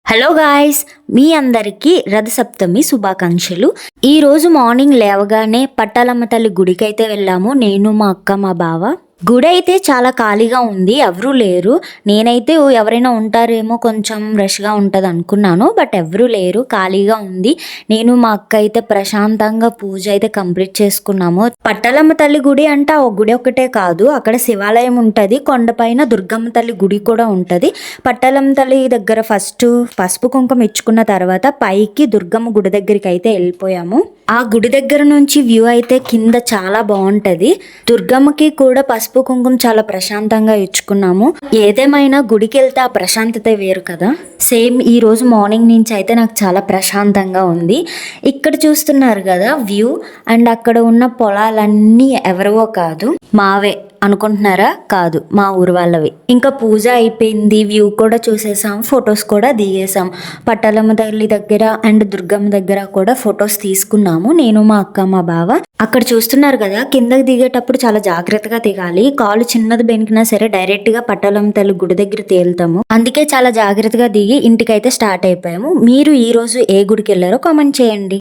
Hello guys, మీ అందరికీ రథసప్తమి శుభాకాంక్షలు. ఈరోజు మార్నింగ్ లేవగానే పట్టాలమ్మ తల్లి గుడికైతే వెళ్ళాము. నేను, మా అక్క, మా బావ. గుడి అయితే చాలా ఖాళీగా ఉంది, ఎవరూ లేరు. నేనైతే ఎవరైనా ఉంటారేమో, కొంచెం రష్గా ఉంటుంది అనుకున్నాను, బట్ ఎవరూ లేరు, ఖాళీగా ఉంది. నేను, మా అక్క అయితే ప్రశాంతంగా పూజ అయితే కంప్లీట్ చేసుకున్నాము. పట్టాలమ్మ తల్లి గుడి అంటే ఆ గుడి ఒకటే కాదు, అక్కడ శివాలయం ఉంటుంది, కొండపైన దుర్గమ్మ తల్లి గుడి కూడా ఉంటుంది. పట్టాలమ్మ తల్లి దగ్గర ఫస్ట్ పసుపు కుంకుమ ఇచ్చుకున్న తర్వాత పైకి దుర్గమ్మ గుడి దగ్గరికి అయితే వెళ్ళిపోయాము. ఆ గుడి దగ్గర నుంచి వ్యూ అయితే కింద చాలా బాగుంటది. దుర్గమ్మకి కూడా పసుపు కుంకుమ చాలా ప్రశాంతంగా ఇచ్చుకున్నాము. ఏదేమైనా గుడికి వెళ్తే ఆ ప్రశాంతత వేరు కదా. సేమ్ ఈ రోజు మార్నింగ్ నుంచి అయితే నాకు చాలా ప్రశాంతంగా ఉంది. ఇక్కడ చూస్తున్నారు కదా వ్యూ, అండ్ అక్కడ ఉన్న పొలాలన్నీ ఎవరివో కాదు, మావే అనుకుంటున్నారా? కాదు, మా ఊరు వాళ్ళవి. ఇంకా పూజ అయిపోయింది, వ్యూ కూడా చూసేసాం, ఫొటోస్ కూడా దిగేసాం. పట్టాలమ్మ తల్లి దగ్గర అండ్ దుర్గమ్మ దగ్గర కూడా ఫొటోస్ తీసుకున్నాము, నేను, మా అక్క, మా బావ. అక్కడ చూస్తున్నారు కదా, కిందకి దిగేటప్పుడు చాలా జాగ్రత్తగా దిగాలి. కాలు చిన్నది బెనికినా సరే డైరెక్ట్ గా పట్టాలమ్మ తల్లి గుడి దగ్గర తేలుతాము. అందుకే చాలా జాగ్రత్తగా దిగి ఇంటికైతే స్టార్ట్ అయిపోయాము. మీరు ఈ రోజు ఏ గుడికి వెళ్ళారో కామెంట్ చేయండి.